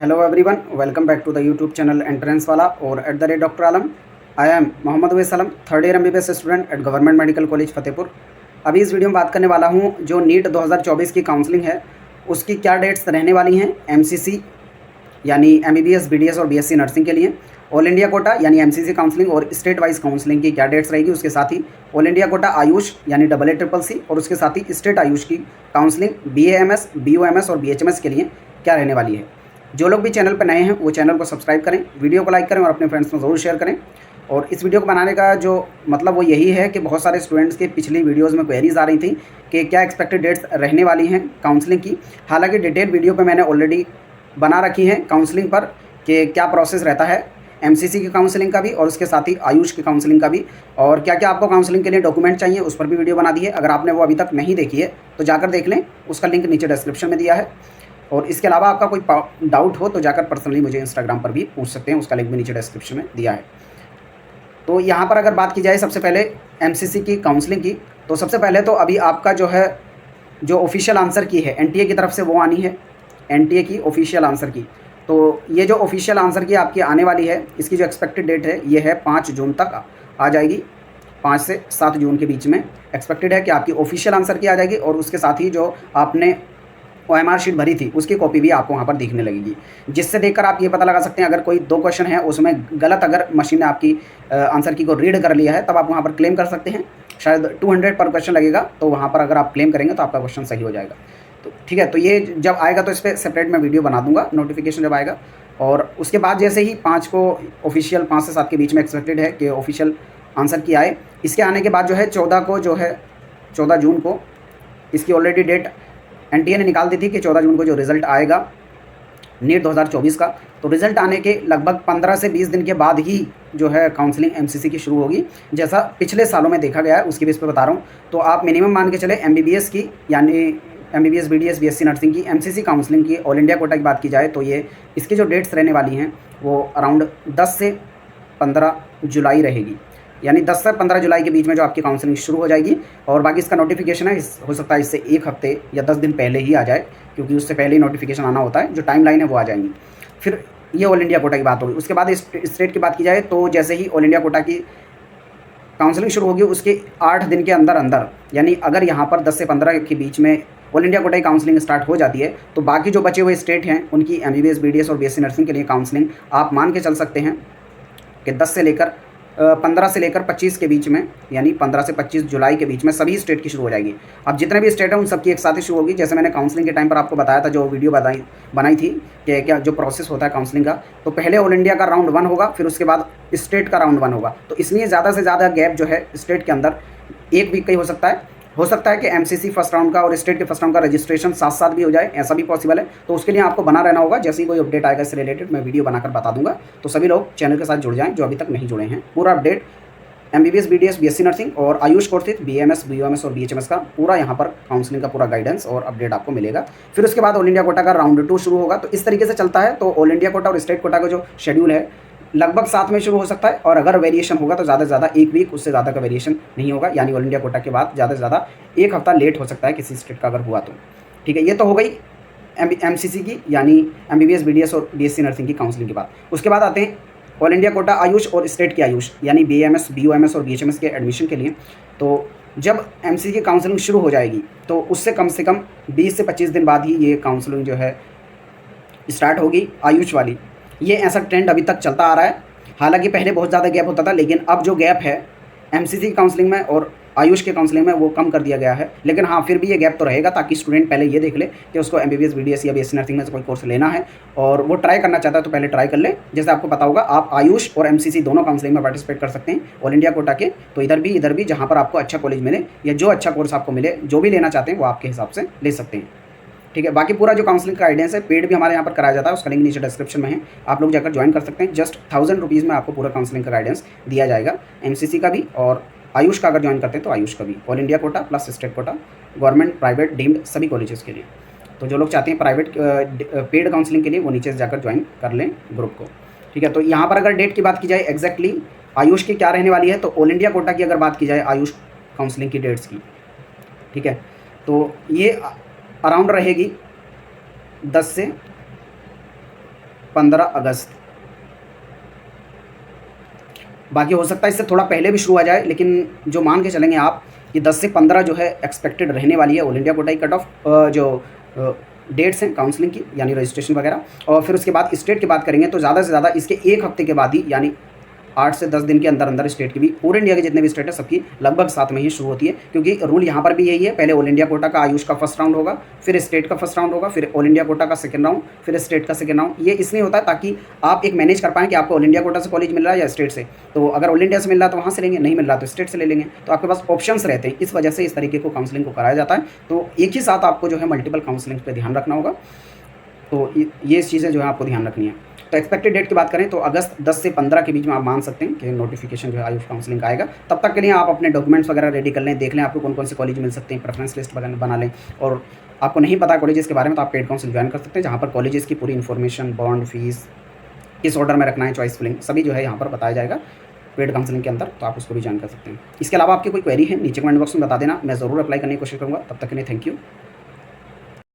Hello everyone, welcome back to the YouTube channel entrance वाला और at the rate doctor Alam. I am Mohammad वैसलम, third year MBBS student at government medical college Fatehpur. अभी इस video में बात करने वाला हूं जो नीट 2024 की काउंसलिंग है उसकी क्या डेट्स रहने वाली हैं एमसीसी यानी एमबीबीएस, बीडीएस और बीएससी नर्सिंग के लिए। ऑल इंडिया कोटा यानी एमसीसी काउंसलिंग और स्टेट वाइज काउंसलिंग की क्या डेट्स रहेगी, उसके साथ ही ऑल इंडिया कोटा आयुष यानी AA CCC और उसके साथ ही स्टेट आयुष की काउंसलिंग BAMS, BOMS और BHMS के लिए क्या रहने वाली है। जो लोग भी चैनल पर नए हैं वो चैनल को सब्सक्राइब करें, वीडियो को लाइक करें और अपने फ्रेंड्स में ज़रूर शेयर करें। और इस वीडियो को बनाने का जो मतलब वो यही है कि बहुत सारे स्टूडेंट्स के पिछली वीडियोस में क्वेरीज आ रही थी कि क्या एक्सपेक्टेड डेट्स रहने वाली हैं काउंसलिंग की। हालांकि डिटेल वीडियो पे मैंने ऑलरेडी बना रखी है काउंसलिंग पर कि क्या प्रोसेस रहता है एमसीसी की काउंसलिंग का भी और उसके साथ ही आयुष की काउंसलिंग का भी, और क्या क्या आपको काउंसलिंग के लिए डॉक्यूमेंट चाहिए उस पर भी वीडियो बना दी है। अगर आपने वो अभी तक नहीं देखी है तो जाकर देख लें, उसका लिंक नीचे डिस्क्रिप्शन में दिया है। और इसके अलावा आपका कोई डाउट हो तो जाकर पर्सनली मुझे इंस्टाग्राम पर भी पूछ सकते हैं, उसका लिंक भी नीचे डिस्क्रिप्शन में दिया है। तो यहाँ पर अगर बात की जाए सबसे पहले एमसीसी की काउंसलिंग की, तो सबसे पहले तो अभी आपका जो ऑफिशियल आंसर की है एनटीए की तरफ से वो आनी है, एनटीए की ऑफिशियल आंसर की। तो ये जो ऑफिशियल आंसर की आपकी आने वाली है, इसकी जो एक्सपेक्टेड डेट है ये है 5 जून तक आ जाएगी। 5 से 7 जून के बीच में एक्सपेक्टेड है कि आपकी ऑफिशियल आंसर की आ जाएगी और उसके साथ ही जो आपने OMR शीट भरी थी उसकी कॉपी भी आपको वहाँ पर दिखने लगेगी, जिससे देखकर आप ये पता लगा सकते हैं अगर कोई 2 क्वेश्चन है उसमें गलत अगर मशीन ने आपकी आंसर की को रीड कर लिया है तब आप वहाँ पर क्लेम कर सकते हैं। शायद 200 पर क्वेश्चन लगेगा, तो वहाँ पर अगर आप क्लेम करेंगे तो आपका क्वेश्चन सही हो जाएगा। तो ठीक है, तो ये जब आएगा तो इस पर सेपरेट मैं वीडियो बना दूंगा, नोटिफिकेशन जब आएगा। और उसके बाद जैसे ही 5 को ऑफिशियल 5 से 7 के बीच में एक्सपेक्टेड है कि ऑफिशियल आंसर की आए। इसके आने के बाद जो है 14 को जो है 14 जून को इसकी ऑलरेडी डेट एनटीए ने निकाल दी थी कि 14 जून को जो रिज़ल्ट आएगा नीट 2024 का, तो रिज़ल्ट आने के लगभग 15 से 20 दिन के बाद ही जो है काउंसलिंग एमसीसी की शुरू होगी, जैसा पिछले सालों में देखा गया है उसकी बेस पे बता रहा हूँ। तो आप मिनिमम मान के चले एमबीबीएस की यानी एमबीबीएस, बीडीएस, बीएससी नर्सिंग की एमसीसी काउंसलिंग की ऑल इंडिया कोटा की बात की जाए तो ये इसकी जो डेट्स रहने वाली हैं वो अराउंड 10 से 15 जुलाई रहेगी, यानी 10 से 15 जुलाई के बीच में जो आपकी काउंसलिंग शुरू हो जाएगी। और बाकी इसका नोटिफिकेशन है हो सकता है इससे 1 हफ्ते या 10 दिन पहले ही आ जाए, क्योंकि उससे पहले ही नोटिफिकेशन आना होता है, जो टाइम लाइन है वो आ जाएंगी। फिर ये ऑल इंडिया कोटा की बात होगी। उसके बाद स्टेट की बात की जाए तो जैसे ही ऑल इंडिया कोटा की काउंसलिंग शुरू होगी उसके 8 दिन के अंदर अंदर, यानी अगर यहाँ पर 10 से 15 के बीच में ऑल इंडिया कोटा की काउंसलिंग स्टार्ट हो जाती है तो बाकी जो बचे हुए स्टेट हैं उनकी एमबीबीएस, बीडीएस और बीएससी नर्सिंग के लिए काउंसलिंग आप मान के चल सकते हैं कि 15 से लेकर 25 के बीच में, यानी 15 से 25 जुलाई के बीच में सभी स्टेट की शुरू हो जाएगी। अब जितने भी स्टेट हैं उन सबकी एक साथ ही शुरू होगी। जैसे मैंने काउंसलिंग के टाइम पर आपको बताया था, जो वीडियो बनाई थी कि क्या जो प्रोसेस होता है काउंसलिंग का, तो पहले ऑल इंडिया का राउंड 1 होगा, फिर उसके बाद स्टेट का राउंड 1 होगा। तो इसलिए ज़्यादा से ज़्यादा गैप जो है स्टेट के अंदर 1 वीक का ही हो सकता है कि एमसीसी फर्स्ट राउंड का और स्टेट के फर्स्ट राउंड का रजिस्ट्रेशन साथ साथ भी हो जाए, ऐसा भी पॉसिबल है। तो उसके लिए आपको बना रहना होगा, जैसे ही कोई अपडेट आएगा इससे रिलेटेड मैं वीडियो बनाकर बता दूंगा। तो सभी लोग चैनल के साथ जुड़ जाएं जो अभी तक नहीं जुड़े हैं। पूरा update MBBS, BDS, BSc nursing और आयुष कोर्सेज बीएमएस, बीओएमएस और बीएचएमएस का पूरा यहाँ पर काउंसलिंग का पूरा गाइडेंस और अपडेट आपको मिलेगा। फिर उसके बाद ऑल इंडिया कोटा का राउंड 2 शुरू होगा। तो इस तरीके से चलता है। तो ऑल इंडिया कोटा और स्टेट कोटा का जो शेड्यूल है लगभग साथ में शुरू हो सकता है, और अगर वेरिएशन होगा तो ज़्यादा से ज़्यादा 1 वीक, उससे ज़्यादा का वेरिएशन नहीं होगा, यानी ऑल इंडिया कोटा के बाद ज़्यादा से ज़्यादा 1 हफ्ता लेट हो सकता है किसी स्टेट का अगर हुआ तो। ठीक है, ये तो हो गई एमसीसी की यानी एमबीबीएस, बीडीएस और बीएससी नर्सिंग की काउंसलिंग के बाद। उसके बाद आते हैं ऑल इंडिया कोटा आयुष और स्टेट की आयुष यानी बीएमएस, बीओएमएस और बीएचएमएस के एडमिशन के लिए। तो जब एमसीसी की काउंसलिंग शुरू हो जाएगी तो उससे कम से कम 20 से 25 दिन बाद ही ये काउंसलिंग जो है स्टार्ट होगी आयुष वाली। ये ऐसा ट्रेंड अभी तक चलता आ रहा है। हालांकि पहले बहुत ज़्यादा गैप होता था, लेकिन अब जो गैप है एमसीसी काउंसलिंग में और आयुष के काउंसलिंग में वो कम कर दिया गया है। लेकिन हाँ, फिर भी ये गैप तो रहेगा, ताकि स्टूडेंट पहले ये देख ले कि उसको एमबीबीएस, बीडीएस या बीएससी नर्सिंग में से कोई कोर्स लेना है और वो ट्राई करना चाहता है तो पहले ट्राई कर ले। जैसे आपको पता होगा, आप आयुष और एमसीसी दोनों काउंसलिंग में पार्टिसिपेट कर सकते हैं ऑल इंडिया कोटा के। तो इधर भी जहाँ पर आपको अच्छा कॉलेज मिले या जो अच्छा कोर्स आपको मिले, जो भी लेना चाहते हैं वो आपके हिसाब से ले सकते हैं। ठीक है, बाकी पूरा जो काउंसलिंग का गाइडेंस है पेड भी हमारे यहाँ पर कराया जाता है, उसका लिंक नीचे डिस्क्रिप्शन में है, आप लोग जाकर ज्वाइन कर सकते हैं। जस्ट 1000 रुपीज़ में आपको पूरा काउंसलिंग का गाइडेंस दिया जाएगा, एमसीसी का भी और आयुष का अगर ज्वाइन करते हैं तो आयुष का भी, all India quota plus state quota, government, private, deemed सभी कॉलेजेस के लिए। तो जो लोग चाहते हैं प्राइवेट पेड काउंसलिंग के लिए वो नीचे से जाकर ज्वाइन कर लें ग्रुप को। ठीक है, तो यहाँ पर अगर डेट की बात की जाए एग्जैक्टली आयुष की क्या रहने वाली है, तो ऑल इंडिया कोटा की अगर बात की जाए आयुष काउंसलिंग की डेट्स की, ठीक है, तो ये अराउंड रहेगी 10 से 15 अगस्त। बाकी हो सकता है इससे थोड़ा पहले भी शुरू आ जाए, लेकिन जो मान के चलेंगे आप कि 10 से 15 जो है एक्सपेक्टेड रहने वाली है ऑल इंडिया कोटा की कट ऑफ जो डेट्स हैं काउंसलिंग की, यानी रजिस्ट्रेशन वगैरह। और फिर उसके बाद स्टेट की बात करेंगे तो ज़्यादा से ज़्यादा इसके 1 हफ्ते के बाद ही, यानी 8 से 10 दिन के अंदर अंदर स्टेट की भी, पूरे इंडिया के जितने भी स्टेट है सबकी लगभग साथ में ही शुरू होती है, क्योंकि रूल यहाँ पर भी यही है, पहले ऑल इंडिया कोटा का आयुष का फर्स्ट राउंड होगा, फिर स्टेट का फर्स्ट राउंड होगा, फिर ऑल इंडिया कोटा का सेकंड राउंड, फिर स्टेट का सेकंड राउंड। ये इसलिए होता है ताकि आप एक मैनेज कर पाएँ कि आपको ऑल इंडिया कोटा से कॉलेज मिल रहा है या स्टेट से। तो अगर ऑल इंडिया से मिल रहा है तो वहाँ से लेंगे, नहीं मिल रहा तो स्टेट से ले लेंगे, तो आपके पास ऑप्शंस रहते हैं। इस वजह से इस तरीके को काउंसलिंग को कराया जाता है। तो एक ही साथ आपको जो है मल्टीपल काउंसलिंग पर ध्यान रखना होगा। तो ये चीज़ें जो है आपको ध्यान रखनी है। तो एक्सपेक्टेड डेट की बात करें तो अगस्त 10 से 15 के बीच में आप मान सकते हैं कि नोटिफिकेशन जो है आयुष काउंसलिंग का आएगा। तब तक के लिए आप अपने डॉक्यूमेंट्स वगैरह रेडी कर लें, देख लें आपको कौन कौन से कॉलेज मिल सकते हैं, प्रेफरेंस लिस्ट वगैरह बना लें। और आपको नहीं पता कॉलेजेस के बारे में तो आप पेड काउंसिल ज्वाइन कर सकते हैं, जहाँ पर कॉलेजेस की पूरी इन्फॉर्मेशन, बॉन्ड, फीस, किस ऑर्डर में रखना है, चॉइस फिलिंग, सभी जो है यहाँ पर बताया जाएगा पेड काउंसलिंग के अंदर। तो आप उसको भी ज्वाइन कर सकते हैं। इसके अलावा आपकी कोई क्वेरी है नीचे कमेंट बॉक्स में बता देना, मैं ज़रूर अप्लाई करने की कोशिश करूँगा। तब तक के लिए थैंक यू।